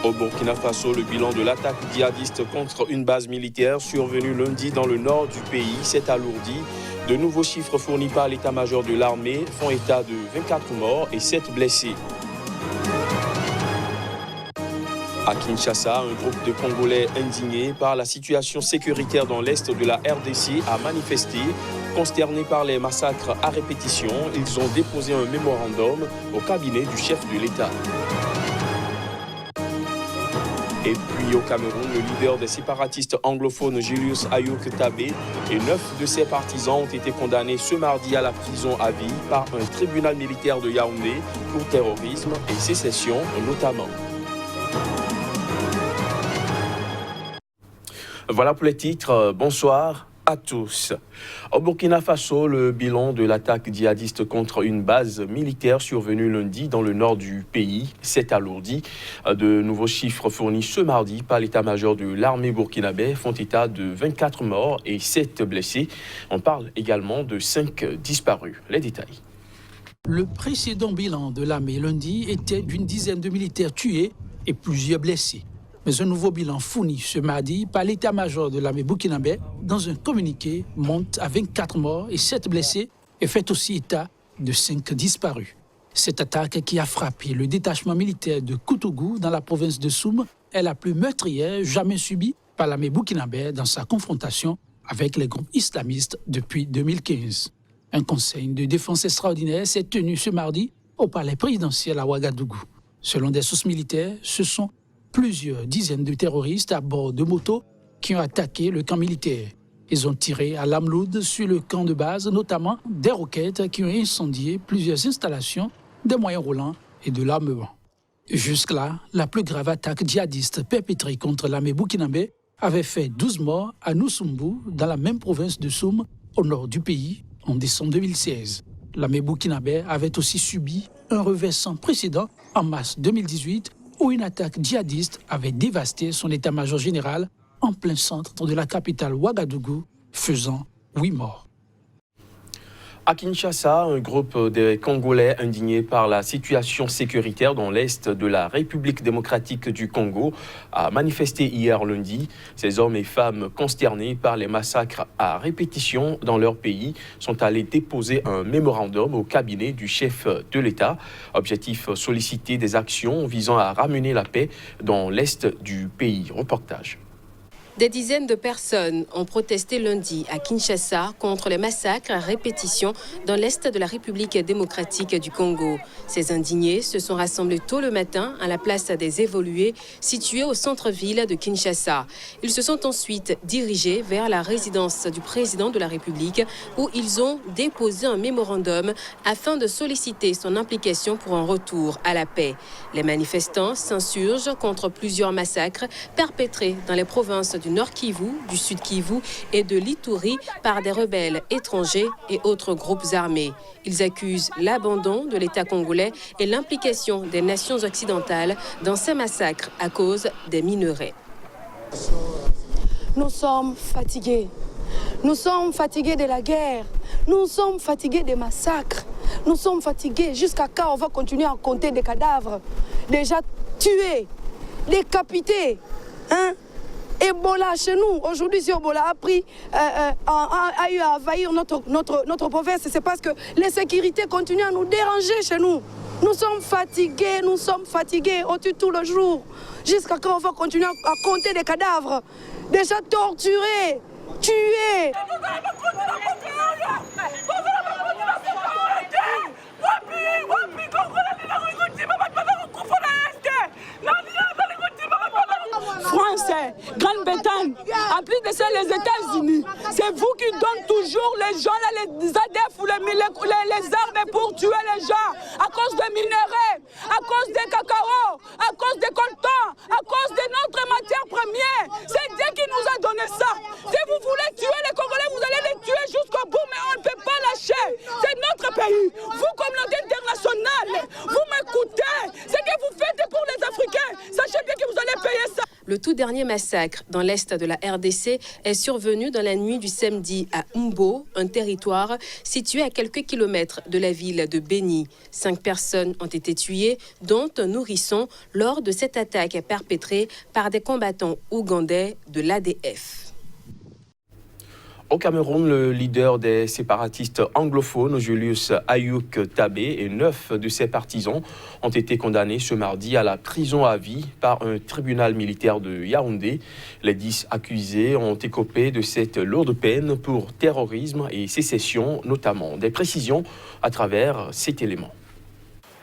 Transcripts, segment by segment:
Au Burkina Faso, le bilan de l'attaque djihadiste contre une base militaire survenue lundi dans le nord du pays s'est alourdi. De nouveaux chiffres fournis par l'état-major de l'armée font état de 24 morts et 7 blessés. À Kinshasa, un groupe de Congolais indignés par la situation sécuritaire dans l'est de la RDC a manifesté. Consternés par les massacres à répétition, ils ont déposé un mémorandum au cabinet du chef de l'État. Et puis au Cameroun, le leader des séparatistes anglophones Julius Ayuk Tabé et 9 de ses partisans ont été condamnés ce mardi à la prison à vie par un tribunal militaire de Yaoundé pour terrorisme et sécession notamment. Voilà pour les titres. Bonsoir à tous. Au Burkina Faso, le bilan de l'attaque djihadiste contre une base militaire survenue lundi dans le nord du pays s'est alourdi. De nouveaux chiffres fournis ce mardi par l'état-major de l'armée burkinabé font état de 24 morts et 7 blessés. On parle également de 5 disparus. Les détails. Le précédent bilan de l'armée lundi était d'une dizaine de militaires tués et plusieurs blessés. Mais un nouveau bilan fourni ce mardi par l'état-major de l'armée burkinabé dans un communiqué monte à 24 morts et 7 blessés et fait aussi état de 5 disparus. Cette attaque qui a frappé le détachement militaire de Koutougou dans la province de Soum est la plus meurtrière jamais subie par l'armée burkinabé dans sa confrontation avec les groupes islamistes depuis 2015. Un conseil de défense extraordinaire s'est tenu ce mardi au palais présidentiel à Ouagadougou. Selon des sources militaires, ce sont plusieurs dizaines de terroristes à bord de motos qui ont attaqué le camp militaire. Ils ont tiré à l'arme lourde sur le camp de base, notamment des roquettes qui ont incendié plusieurs installations, des moyens roulants et de l'armement. Jusque-là, la plus grave attaque djihadiste perpétrée contre l'armée burkinabé avait fait 12 morts à Noussoumbou, dans la même province de Soum, au nord du pays, en décembre 2016. L'armée burkinabé avait aussi subi un revers sans précédent en mars 2018, où une attaque djihadiste avait dévasté son état-major général en plein centre de la capitale Ouagadougou, faisant 8 morts. À Kinshasa, un groupe de Congolais indignés par la situation sécuritaire dans l'est de la République démocratique du Congo a manifesté hier lundi. Ces hommes et femmes consternés par les massacres à répétition dans leur pays sont allés déposer un mémorandum au cabinet du chef de l'État. Objectif, solliciter des actions visant à ramener la paix dans l'est du pays. Reportage. Des dizaines de personnes ont protesté lundi à Kinshasa contre les massacres à répétition dans l'est de la République démocratique du Congo. Ces indignés se sont rassemblés tôt le matin à la place des Évolués, située au centre-ville de Kinshasa. Ils se sont ensuite dirigés vers la résidence du président de la République où ils ont déposé un mémorandum afin de solliciter son implication pour un retour à la paix. Les manifestants s'insurgent contre plusieurs massacres perpétrés dans les provinces du Nord Kivu, du Sud Kivu et de l'Ituri par des rebelles étrangers et autres groupes armés. Ils accusent l'abandon de l'État congolais et l'implication des nations occidentales dans ces massacres à cause des minerais. Nous sommes fatigués. Nous sommes fatigués de la guerre. Nous sommes fatigués des massacres. Nous sommes fatigués. Jusqu'à quand on va continuer à compter des cadavres déjà tués, décapités, Ebola chez nous. Aujourd'hui, si Ebola a eu à envahir notre province, c'est parce que l'insécurité continue à nous déranger chez nous. Nous sommes fatigués, on tue tout le jour. Jusqu'à quand on va continuer à compter des cadavres déjà torturés, tués. France, Grande-Bretagne, en plus de ça les États-Unis, c'est vous qui donnez toujours les gens, les ADF ou les armes pour tuer les gens à cause des minerais, à cause des cacao, à cause des coltans, à cause de notre matière première. C'est Dieu qui nous a donné ça. Si vous voulez tuer les Congolais, vous allez les tuer jusqu'au bout, mais on ne peut pas lâcher. C'est notre pays. Vous, communauté internationale, vous m'écoutez. Ce que vous faites pour les Africains, sachez bien que vous allez payer ça. Le tout tout dernier massacre dans l'est de la RDC est survenu dans la nuit du samedi à Umbo, un territoire situé à quelques kilomètres de la ville de Beni. 5 personnes ont été tuées, dont un nourrisson, lors de cette attaque perpétrée par des combattants ougandais de l'ADF. Au Cameroun, le leader des séparatistes anglophones, Julius Ayouk Tabé, et 9 de ses partisans ont été condamnés ce mardi à la prison à vie par un tribunal militaire de Yaoundé. Les 10 accusés ont écopé de cette lourde peine pour terrorisme et sécession, notamment. Des précisions à travers cet élément.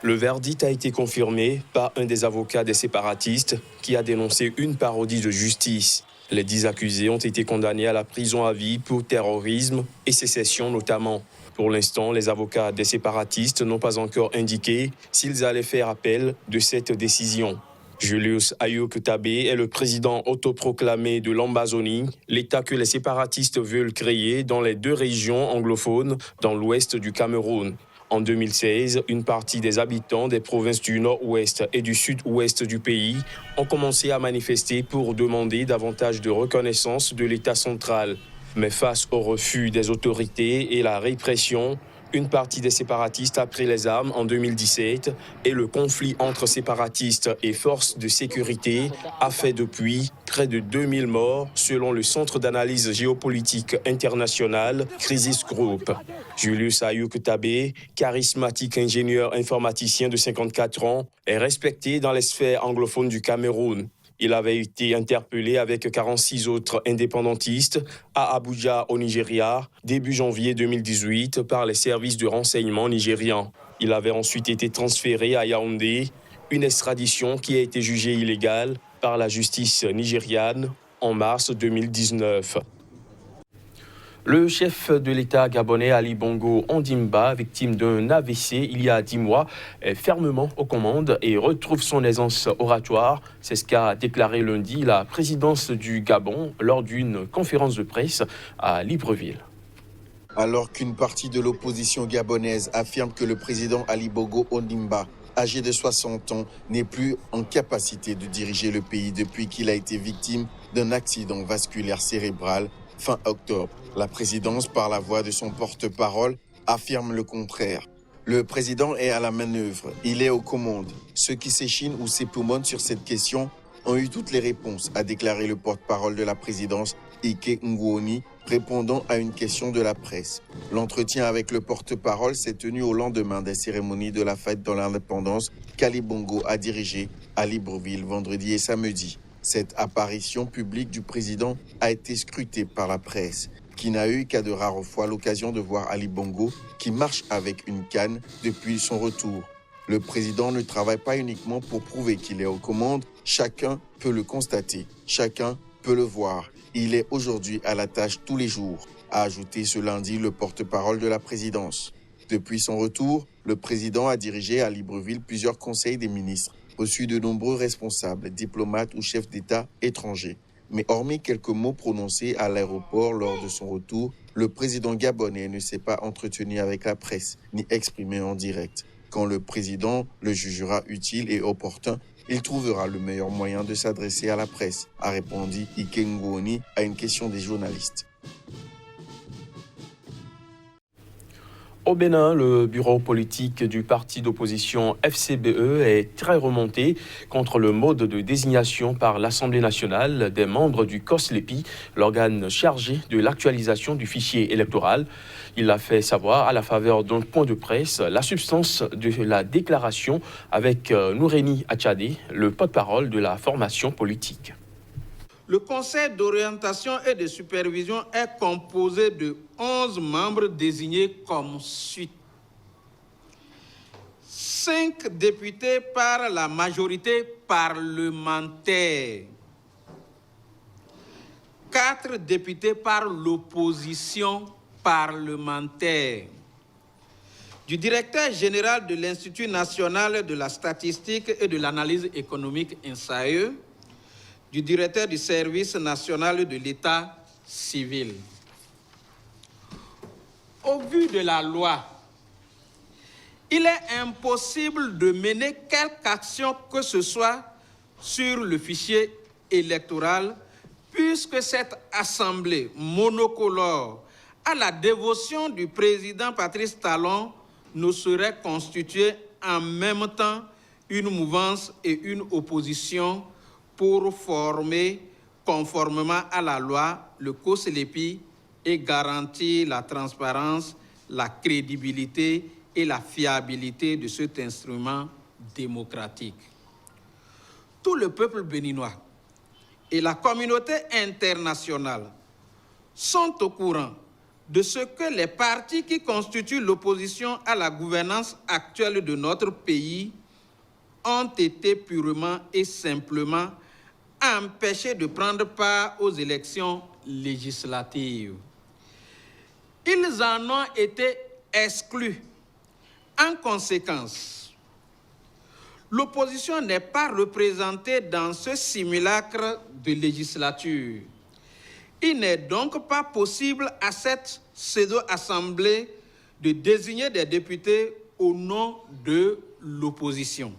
Le verdict a été confirmé par un des avocats des séparatistes qui a dénoncé une parodie de justice. Les 10 accusés ont été condamnés à la prison à vie pour terrorisme et sécession notamment. Pour l'instant, les avocats des séparatistes n'ont pas encore indiqué s'ils allaient faire appel de cette décision. Julius Ayouk Tabé est le président autoproclamé de l'Ambazonie, l'État que les séparatistes veulent créer dans les 2 régions anglophones dans l'ouest du Cameroun. En 2016, une partie des habitants des provinces du nord-ouest et du sud-ouest du pays ont commencé à manifester pour demander davantage de reconnaissance de l'État central. Mais face au refus des autorités et la répression, une partie des séparatistes a pris les armes en 2017 et le conflit entre séparatistes et forces de sécurité a fait depuis près de 2000 morts selon le Centre d'analyse géopolitique international Crisis Group. Julius Ayouk Tabé, charismatique ingénieur informaticien de 54 ans, est respecté dans les sphères anglophones du Cameroun. Il avait été interpellé avec 46 autres indépendantistes à Abuja, au Nigeria, début janvier 2018, par les services de renseignement nigérians. Il avait ensuite été transféré à Yaoundé, une extradition qui a été jugée illégale par la justice nigériane en mars 2019. Le chef de l'État gabonais Ali Bongo Ondimba, victime d'un AVC il y a 10 mois, est fermement aux commandes et retrouve son aisance oratoire. C'est ce qu'a déclaré lundi la présidence du Gabon lors d'une conférence de presse à Libreville. Alors qu'une partie de l'opposition gabonaise affirme que le président Ali Bongo Ondimba, âgé de 60 ans, n'est plus en capacité de diriger le pays depuis qu'il a été victime d'un accident vasculaire cérébral fin octobre. La présidence, par la voix de son porte-parole, affirme le contraire. Le président est à la manœuvre, il est aux commandes. Ceux qui s'échinent ou s'époumonent sur cette question ont eu toutes les réponses, a déclaré le porte-parole de la présidence, Ike Ngouoni, répondant à une question de la presse. L'entretien avec le porte-parole s'est tenu au lendemain des cérémonies de la fête de l'indépendance qu'Ali Bongo a dirigée à Libreville vendredi et samedi. Cette apparition publique du président a été scrutée par la presse, qui n'a eu qu'à de rares fois l'occasion de voir Ali Bongo, qui marche avec une canne depuis son retour. Le président ne travaille pas uniquement pour prouver qu'il est aux commandes, chacun peut le constater, chacun peut le voir. Il est aujourd'hui à la tâche tous les jours, a ajouté ce lundi le porte-parole de la présidence. Depuis son retour, le président a dirigé à Libreville plusieurs conseils des ministres, reçu de nombreux responsables, diplomates ou chefs d'État étrangers. Mais hormis quelques mots prononcés à l'aéroport lors de son retour, le président gabonais ne s'est pas entretenu avec la presse, ni exprimé en direct. Quand le président le jugera utile et opportun, il trouvera le meilleur moyen de s'adresser à la presse, a répondu Ike Ngouoni à une question des journalistes. Au Bénin, le bureau politique du parti d'opposition FCBE est très remonté contre le mode de désignation par l'Assemblée nationale des membres du COSLEPI, l'organe chargé de l'actualisation du fichier électoral. Il a fait savoir à la faveur d'un point de presse la substance de la déclaration avec Noureni Achadé, le porte-parole de la formation politique. Le conseil d'orientation et de supervision est composé de 11 membres désignés comme suit. 5 députés par la majorité parlementaire. 4 députés par l'opposition parlementaire. Du directeur général de l'Institut national de la statistique et de l'analyse économique INSAE, du directeur du service national de l'État civil. Au vu de la loi, il est impossible de mener quelque action que ce soit sur le fichier électorale, puisque cette assemblée monocolore à la dévotion du président Patrice Talon ne saurait constituer en même temps une mouvance et une opposition pour former, conformément à la loi, le COSLEPI et garantir la transparence, la crédibilité et la fiabilité de cet instrument démocratique. Tout le peuple béninois et la communauté internationale sont au courant de ce que les partis qui constituent l'opposition à la gouvernance actuelle de notre pays ont été purement et simplement empêchés de prendre part aux élections législatives. Ils en ont été exclus. En conséquence, l'opposition n'est pas représentée dans ce simulacre de législature. Il n'est donc pas possible à cette pseudo-assemblée de désigner des députés au nom de l'opposition.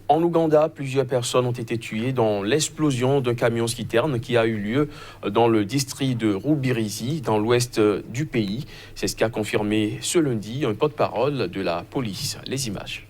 En Ouganda, plusieurs personnes ont été tuées dans l'explosion d'un camion-citerne qui a eu lieu dans le district de Rubirizi, dans l'ouest du pays. C'est ce qu'a confirmé ce lundi un porte-parole de la police. Les images.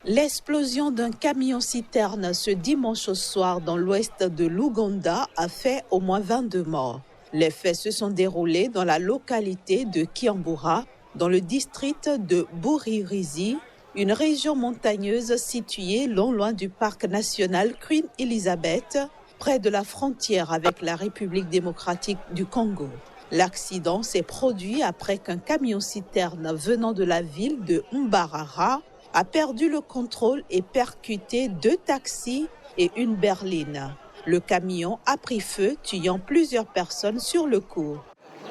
L'explosion d'un camion-citerne ce dimanche au soir dans l'ouest de l'Ouganda a fait au moins 22 morts. Les faits se sont déroulés dans la localité de Kiambura, dans le district de Buririzi, une région montagneuse située non loin du parc national Queen Elizabeth, près de la frontière avec la République démocratique du Congo. L'accident s'est produit après qu'un camion-citerne venant de la ville de Mbarara a perdu le contrôle et percuté 2 taxis et une berline. Le camion a pris feu, tuant plusieurs personnes sur le coup.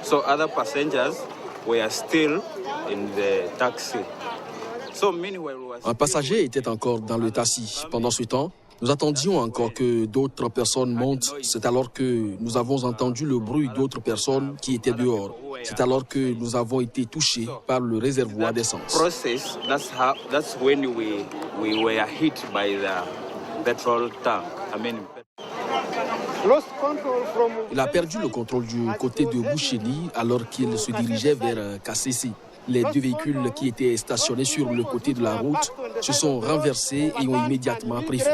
So other passengers were still in the taxi. Un passager était encore dans le taxi. Pendant ce temps, nous attendions encore que d'autres personnes montent. C'est alors que nous avons entendu le bruit d'autres personnes qui étaient dehors. C'est alors que nous avons été touchés par le réservoir d'essence. That's when we were hit by the petrol tank. Il a perdu le contrôle du côté de Boucheni alors qu'il se dirigeait vers Kassisi. Les 2 véhicules qui étaient stationnés sur le côté de la route se sont renversés et ont immédiatement pris feu.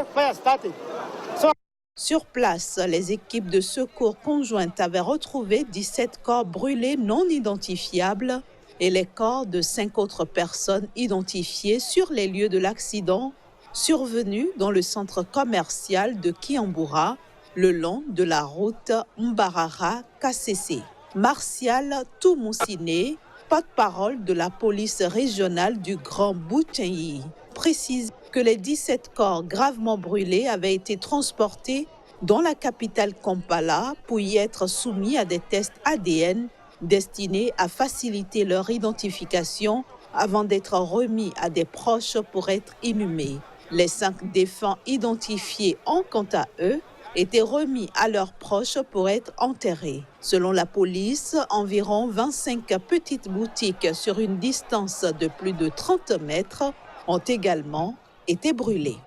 Sur place, les équipes de secours conjointes avaient retrouvé 17 corps brûlés non identifiables et les corps de 5 autres personnes identifiées sur les lieux de l'accident survenu dans le centre commercial de Kiambura, le long de la route Mbarara-Kassese. Martial Toumoussine, porte-parole de la police régionale du Grand Boutenyi, précise que les 17 corps gravement brûlés avaient été transportés dans la capitale Kampala pour y être soumis à des tests ADN destinés à faciliter leur identification avant d'être remis à des proches pour être inhumés. Les 5 défunts identifiés ont, quant à eux, été remis à leurs proches pour être enterrés. Selon la police, environ 25 petites boutiques sur une distance de plus de 30 mètres ont également été brûlées.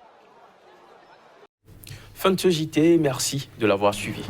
Fin de ce JT, merci de l'avoir suivi.